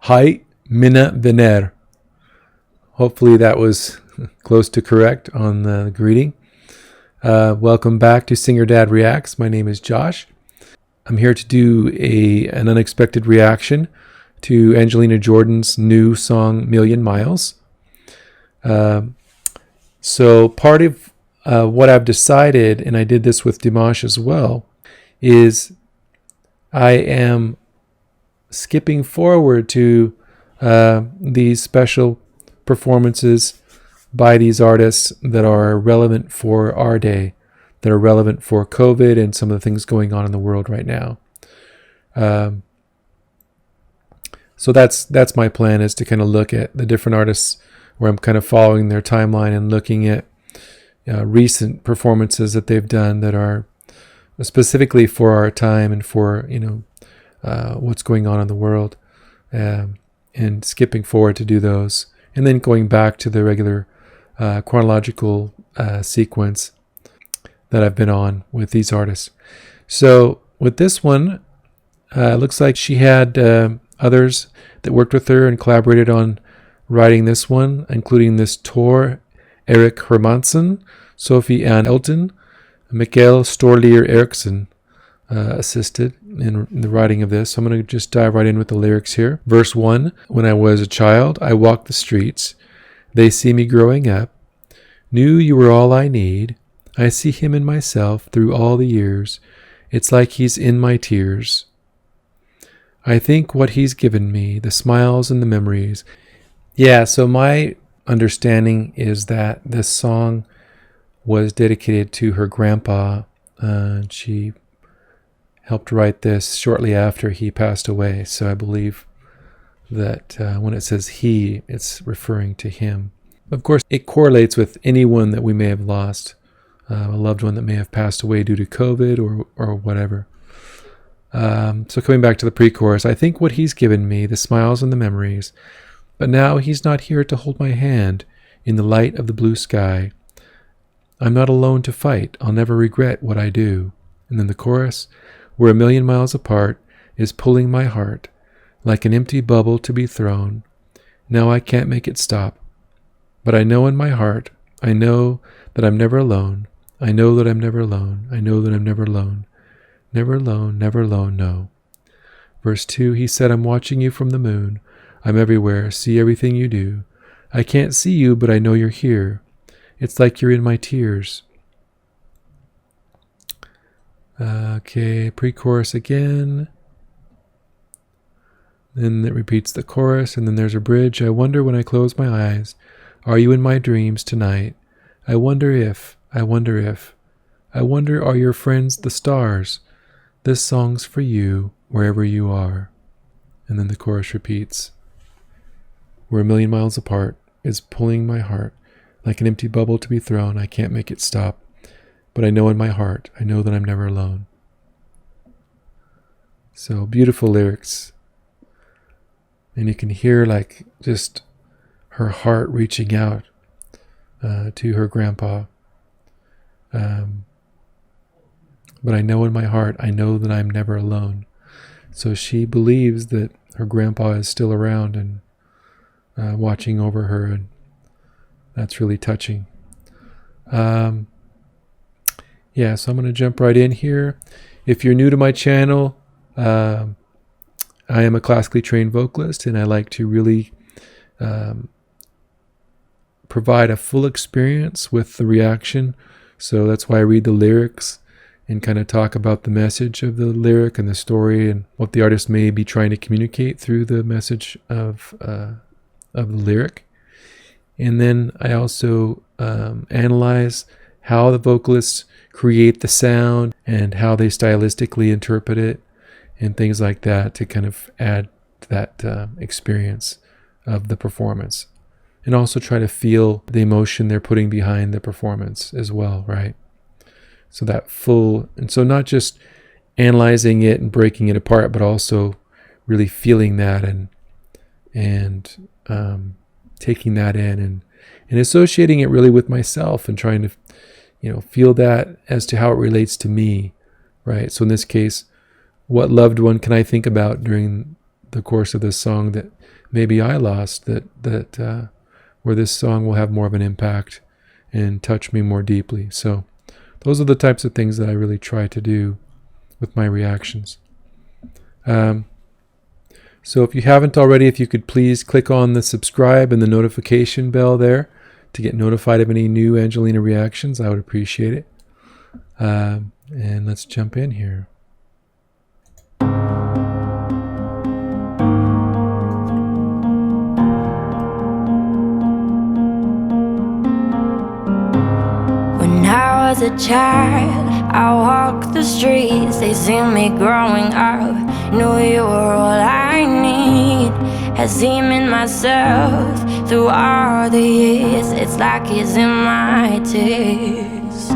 Hai Mina Vener. Hopefully that was close to correct on the greeting. Welcome back to Singer Dad Reacts. My name is Josh. I'm here to do an unexpected reaction to Angelina Jordan's new song, Million Miles. So part of what I've decided, and I did this with Dimash as well, is I am skipping forward to these special performances by these artists that are relevant for our day, that are relevant for COVID and some of the things going on in the world right now. So that's my plan, is to kind of look at the different artists where I'm kind of following their timeline and looking at recent performances that they've done that are specifically for our time and for what's going on in the world, and skipping forward to do those, and then going back to the regular chronological sequence that I've been on with these artists. So with this one, it looks like she had others that worked with her and collaborated on writing this one, including this Tor Erik Hermansson, Sophie Ann Elton, Mikael Storlier Eriksson assisted in the writing of this. So I'm going to just dive right in with the lyrics here. Verse 1, when I was a child, I walked the streets. They see me growing up. Knew you were all I need. I see him in myself through all the years. It's like he's in my tears. I think what he's given me, the smiles and the memories. Yeah, so my understanding is that this song was dedicated to her grandpa. She helped write this shortly after he passed away. So I believe that when it says he, it's referring to him. Of course, it correlates with anyone that we may have lost, a loved one that may have passed away due to COVID or whatever. So coming back to the pre-chorus, I think what he's given me, the smiles and the memories, but now he's not here to hold my hand in the light of the blue sky. I'm not alone to fight. I'll never regret what I do. And then the chorus, we're a million miles apart, is pulling my heart like an empty bubble to be thrown. Now I can't make it stop. But I know in my heart, I know that I'm never alone. I know that I'm never alone. I know that I'm never alone. Never alone, never alone, no. Verse 2, he said, I'm watching you from the moon. I'm everywhere, see everything you do. I can't see you, but I know you're here. It's like you're in my tears. Okay, pre-chorus again. Then it repeats the chorus, and then there's a bridge. I wonder when I close my eyes, are you in my dreams tonight? I wonder if, I wonder are your friends the stars? This song's for you, wherever you are. And then the chorus repeats. We're a million miles apart, is pulling my heart like an empty bubble to be thrown. I can't make it stop, but I know in my heart, I know that I'm never alone. So beautiful lyrics. And you can hear like just her heart reaching out to her grandpa. But I know in my heart, I know that I'm never alone. So she believes that her grandpa is still around and watching over her, and that's really touching. So I'm going to jump right in here. If you're new to my channel, I am a classically trained vocalist, and I like to really provide a full experience with the reaction. So that's why I read the lyrics and kind of talk about the message of the lyric and the story and what the artist may be trying to communicate through the message of the lyric. And then I also analyze how the vocalists create the sound and how they stylistically interpret it and things like that to kind of add to that experience of the performance. And also try to feel the emotion they're putting behind the performance as well, right? So that full, and so not just analyzing it and breaking it apart, but also really feeling that and taking that in and associating it really with myself and trying to, feel that as to how it relates to me, right? So in this case, what loved one can I think about during the course of this song that maybe I lost, where this song will have more of an impact and touch me more deeply. So those are the types of things that I really try to do with my reactions. So if you haven't already, if you could please click on the subscribe and the notification bell there to get notified of any new Angelina reactions, I would appreciate it. And let's jump in here. When I was a child, I walked the streets, they see me growing up. Knew you were all I need. Had seen in myself through all the years. It's like it's in my tears.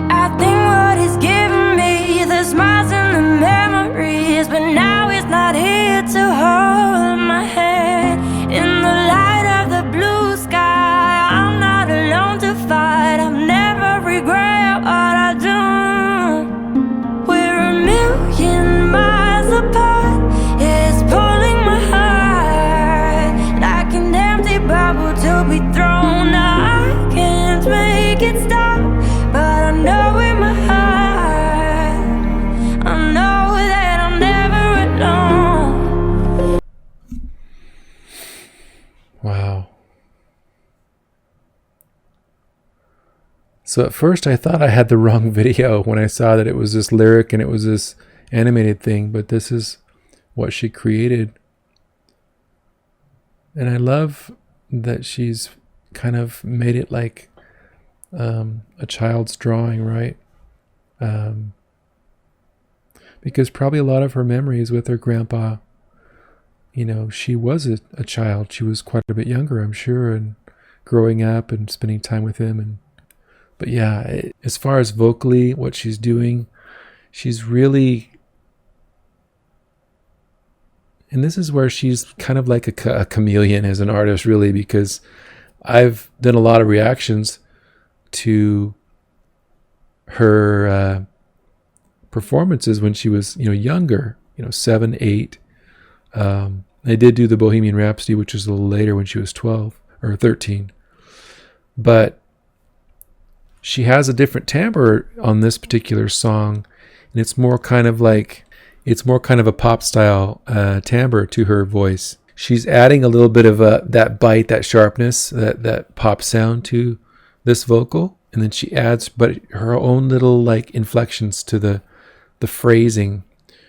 I think what he's giving me, the smiles and the memories, but now he's not here to hold my hand. In the light of the blue sky, I'm not alone to fight. I've never regret what I do. We're a million miles apart. It's pulling my heart like an empty bubble to be thrown out. I can't make it stop, but I know in my heart, I know that I'm never alone. Wow. So at first I thought I had the wrong video when I saw that it was this lyric and it was this animated thing, but this is what she created. And I love that she's kind of made it like a child's drawing, right? Because probably a lot of her memories with her grandpa, you know, she was a child. She was quite a bit younger, I'm sure, and growing up and spending time with him. But yeah, as far as vocally, what she's doing, she's really, and this is where she's kind of like a chameleon as an artist, really, because I've done a lot of reactions to her performances when she was, younger, 7, 8. I did do the Bohemian Rhapsody, which was a little later when she was 12 or 13. But she has a different timbre on this particular song, and it's more kind of a pop style timbre to her voice. She's adding a little bit of that bite, that sharpness, that pop sound to this vocal, and then she adds but her own little like inflections to the phrasing.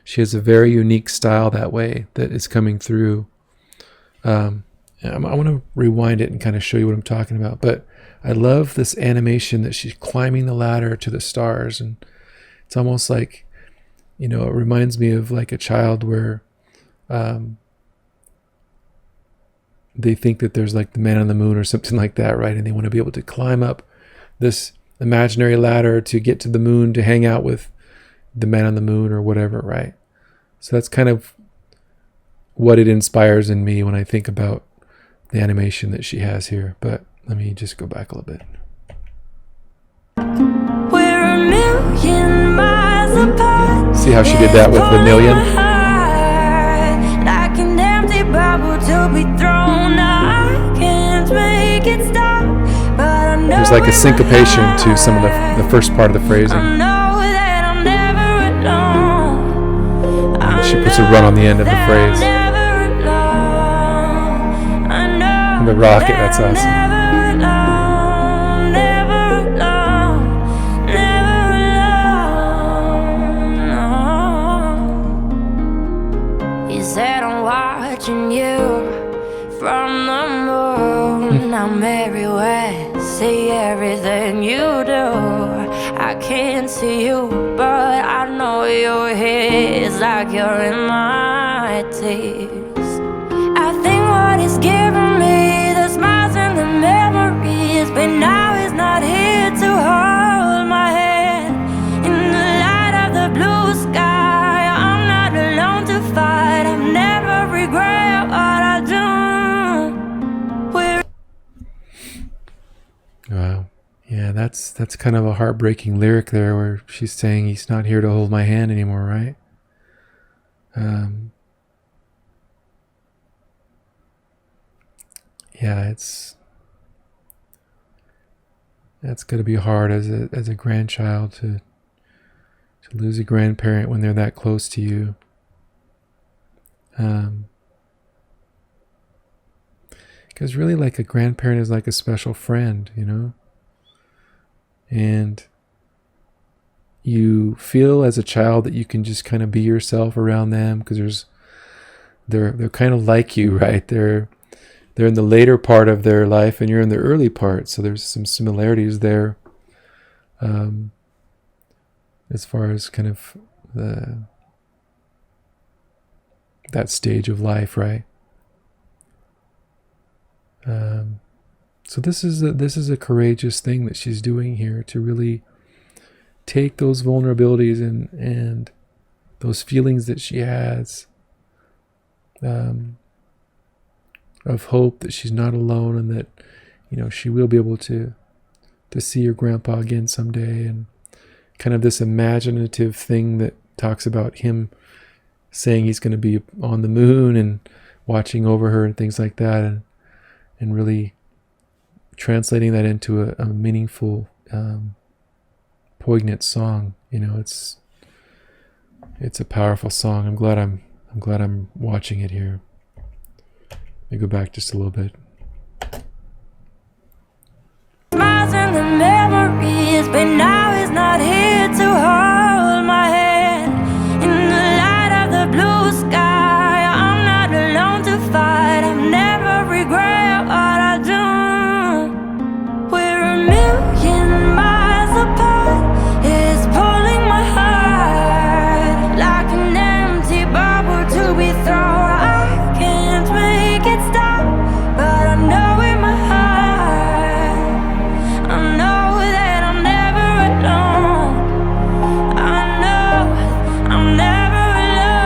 She has a very unique style that way that is coming through. I want to rewind it and kind of show you what I'm talking about, but I love this animation that she's climbing the ladder to the stars, and it's almost like, it reminds me of like a child where they think that there's like the man on the moon or something like that, right? And they want to be able to climb up this imaginary ladder to get to the moon to hang out with the man on the moon or whatever, right? So that's kind of what it inspires in me when I think about the animation that she has here. But let me just go back a little bit. We're a million miles apart. See how she did that with Vanillion? Like an empty bubble to be thrown out. I can't make it stop, but I know there's like a syncopation to some of the first part of the phrasing. I know that I'm never alone. And she puts a run on the end of the phrase. And the rocket, that's awesome. Watching you from the moon, I'm everywhere, see everything you do. I can't see you, but I know you're here. It's like you're in my tears. I think what is giving me the smiles and the memories, but now he's not here to hold my hand. In the light of the blue sky, I'm not alone to fight. I've never regret what I do. Wow. Yeah, that's kind of a heartbreaking lyric there where she's saying he's not here to hold my hand anymore, right? yeah, that's got to be hard as a grandchild to lose a grandparent when they're that close to you. Because really, like, a grandparent is like a special friend, you know? And you feel as a child that you can just kind of be yourself around them because they're kind of like you, right? They're in the later part of their life and you're in the early part, so there's some similarities there, as far as kind of that stage of life, right? So this is a courageous thing that she's doing here, to really take those vulnerabilities and those feelings that she has, of hope that she's not alone, and that, you know, she will be able to see her grandpa again someday, and kind of this imaginative thing that talks about him saying he's going to be on the moon and watching over her and things like that, and really translating that into a meaningful, poignant song. You know, it's a powerful song. I'm glad I'm watching it here. Let me go back just a little bit. Smiles and the memories, but now he's not here to hold my hand. In the light of the blue sky, I'm not alone to fight. I've never regret what I do. We're a million miles apart. It's pulling my heart like an empty bubble to be thrown. I can't make it stop, but I know in my heart, I know that I'm never alone. I know I'm never alone.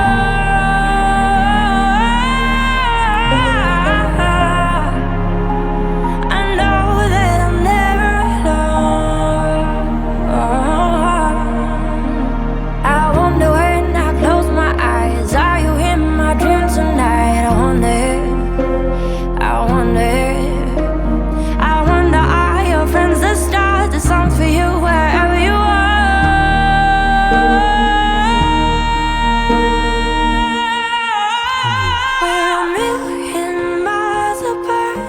I know that I'm never alone. I wonder when I close my eyes, are you in my dream tonight? I wonder, are your friends the stars, the songs for you wherever you are? We're a million miles apart.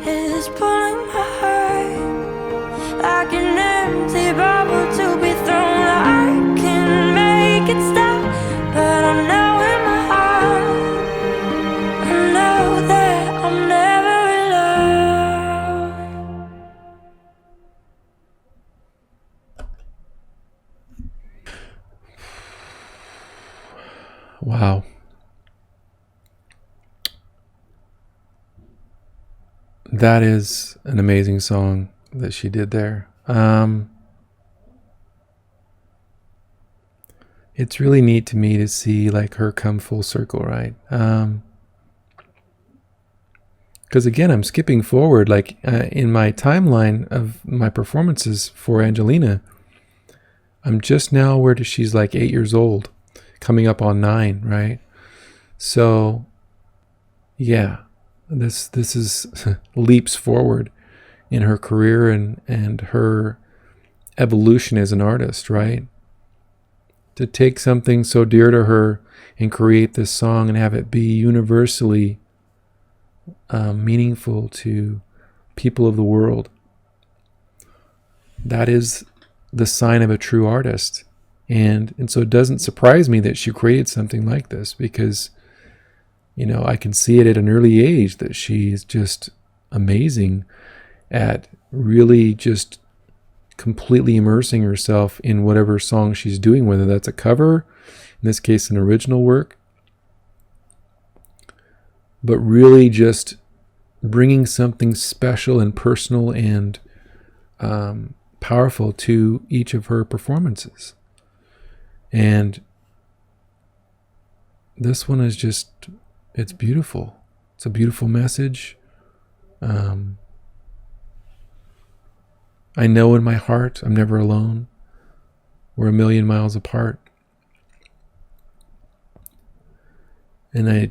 It's pulling my heart like an empty bubble to be thrown. I can make it stop, but I know in my heart, I know that I'm never alone. Wow. That is an amazing song that she did there. It's really neat to me to see, like, her come full circle, right? Because again, I'm skipping forward, like, in my timeline of my performances for Angelina. I'm just now where she's like 8 years old, coming up on 9, right? So, yeah, this is leaps forward in her career and her evolution as an artist, right? To take something so dear to her and create this song and have it be universally meaningful to people of the world. That is the sign of a true artist. And so it doesn't surprise me that she created something like this, because, you know, I can see it at an early age that she is just amazing at really just completely immersing herself in whatever song she's doing, whether that's a cover, in this case an original work, but really just bringing something special and personal and powerful to each of her performances. And this one is just, it's beautiful. It's a beautiful message. I know in my heart I'm never alone. We're a million miles apart. And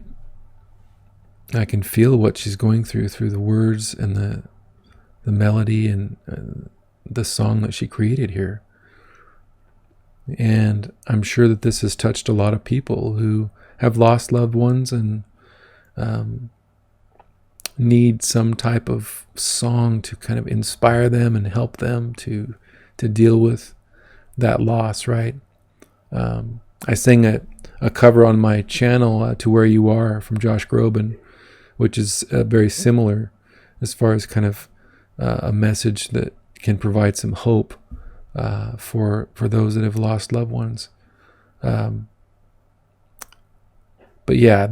I can feel what she's going through the words and the melody and the song that she created here. And I'm sure that this has touched a lot of people who have lost loved ones and need some type of song to kind of inspire them and help them to deal with that loss, right? I sang a cover on my channel, To Where You Are, from Josh Groban, which is very similar as far as kind of a message that can provide some hope for those that have lost loved ones. But yeah,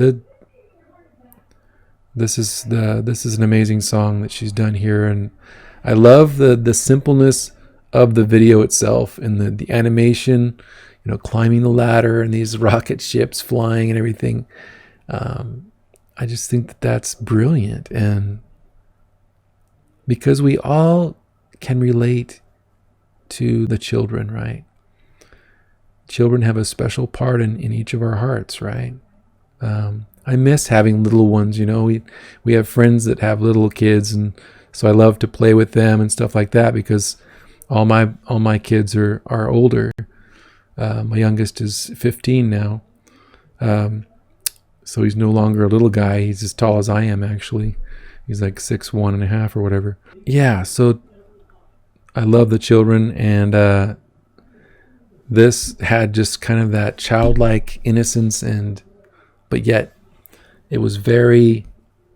this is an amazing song that she's done here, and I love the simpleness of the video itself and the animation, climbing the ladder and these rocket ships flying and everything. I just think that that's brilliant, and because we all can relate to the children, right? Children have a special part in each of our hearts, right? I miss having little ones. We have friends that have little kids, and so I love to play with them and stuff like that, because all my kids are older. My youngest is 15 now, so he's no longer a little guy. He's as tall as I am, actually. He's like 6'1.5" or whatever. Yeah, so I love the children, and this had just kind of that childlike innocence, but yet it was very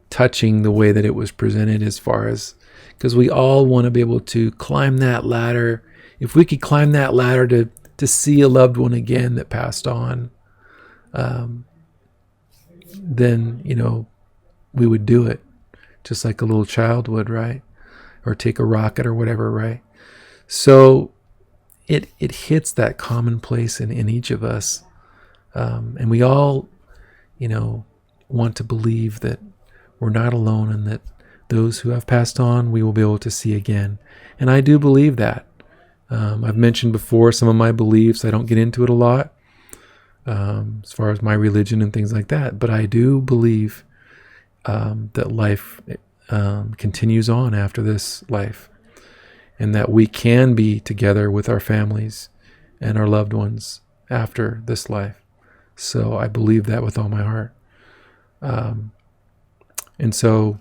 touching the way that it was presented, as far as, because we all want to be able to climb that ladder. If we could climb that ladder to see a loved one again that passed on, then we would do it, just like a little child would, right? Or take a rocket or whatever, right? So it hits that commonplace in each of us, and we all want to believe that we're not alone, and that those who have passed on we will be able to see again. And I do believe that. I've mentioned before some of my beliefs. I don't get into it a lot as far as my religion and things like that, but I do believe that life continues on after this life, and that we can be together with our families and our loved ones after this life. So I believe that with all my heart. And so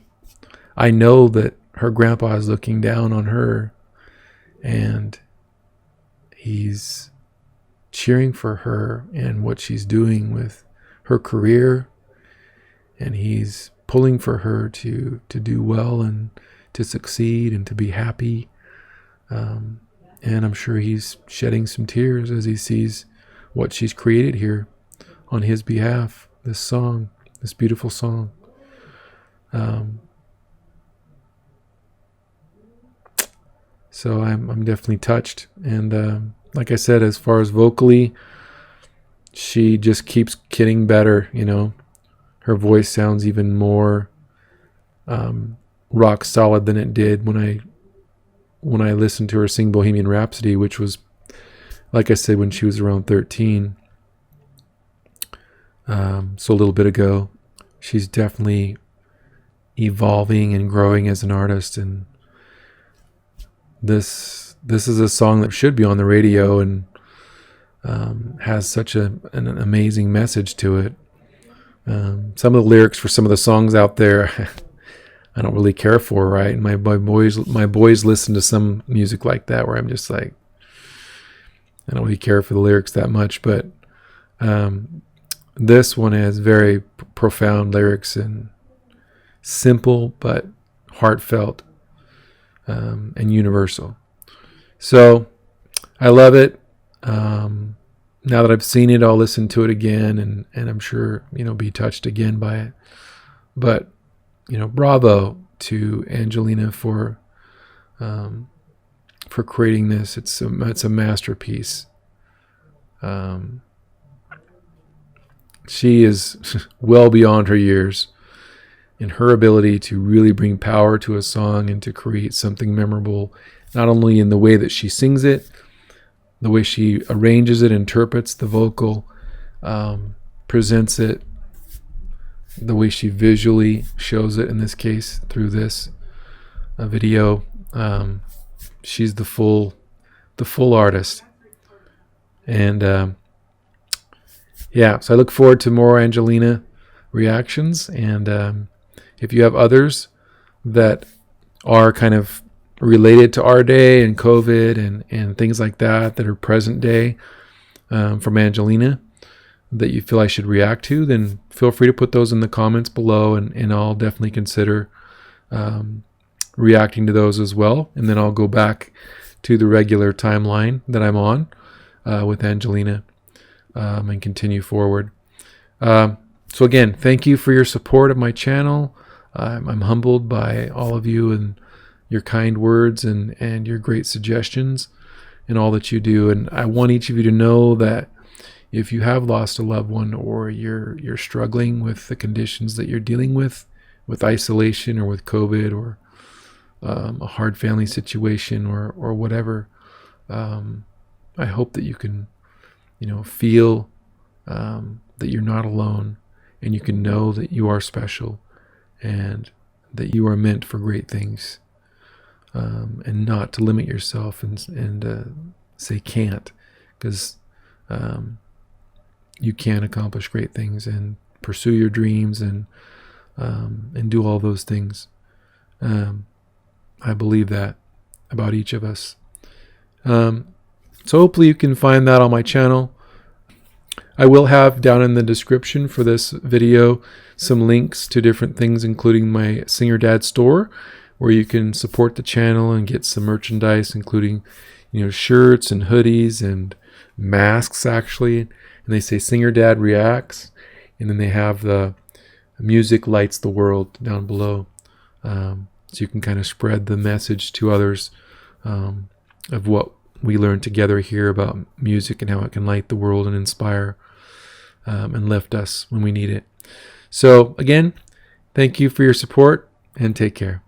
I know that her grandpa is looking down on her, and he's cheering for her and what she's doing with her career, and he's pulling for her to do well and to succeed and to be happy. And I'm sure he's shedding some tears as he sees what she's created here on his behalf, this song, this beautiful song. So I'm definitely touched. And like I said, as far as vocally, she just keeps getting better. Her voice sounds even more rock solid than it did when I listened to her sing Bohemian Rhapsody, which was, like I said, when she was around 13. So a little bit ago. She's definitely evolving and growing as an artist, and this is a song that should be on the radio, and has such an amazing message to it. Some of the lyrics for some of the songs out there I don't really care for, right? And my boys listen to some music like that where I'm just like, I don't really care for the lyrics that much, but this one has very profound lyrics and simple but heartfelt and universal. So I love it. Now that I've seen it, I'll listen to it again, and I'm sure be touched again by it. But bravo to Angelina for creating this. It's a masterpiece. She is well beyond her years in her ability to really bring power to a song and to create something memorable, not only in the way that she sings it, the way she arranges it, interprets the vocal, presents it. the way she visually shows it in this case through this video. She's the full artist. And yeah, so I look forward to more Angelina reactions. And if you have others that are kind of related to our day and COVID and things like that are present day from Angelina that you feel I should react to, then feel free to put those in the comments below, and I'll definitely consider reacting to those as well. And then I'll go back to the regular timeline that I'm on with Angelina and continue forward. So again, thank you for your support of my channel. I'm humbled by all of you and your kind words and your great suggestions and all that you do. And I want each of you to know that if you have lost a loved one, or you're struggling with the conditions that you're dealing with isolation or with COVID, or a hard family situation, or whatever, I hope that you can, feel that you're not alone, and you can know that you are special and that you are meant for great things, and not to limit yourself and say can't, because you can accomplish great things and pursue your dreams and do all those things. I believe that about each of us. So hopefully you can find that on my channel. I will have down in the description for this video some links to different things, including my Singer Dad store, where you can support the channel and get some merchandise, including shirts and hoodies and masks, actually. And they say Singer Dad Reacts, and then they have the Music Lights the World down below, so you can kind of spread the message to others of what we learn together here about music and how it can light the world and inspire and lift us when we need it. So again, thank you for your support, and take care.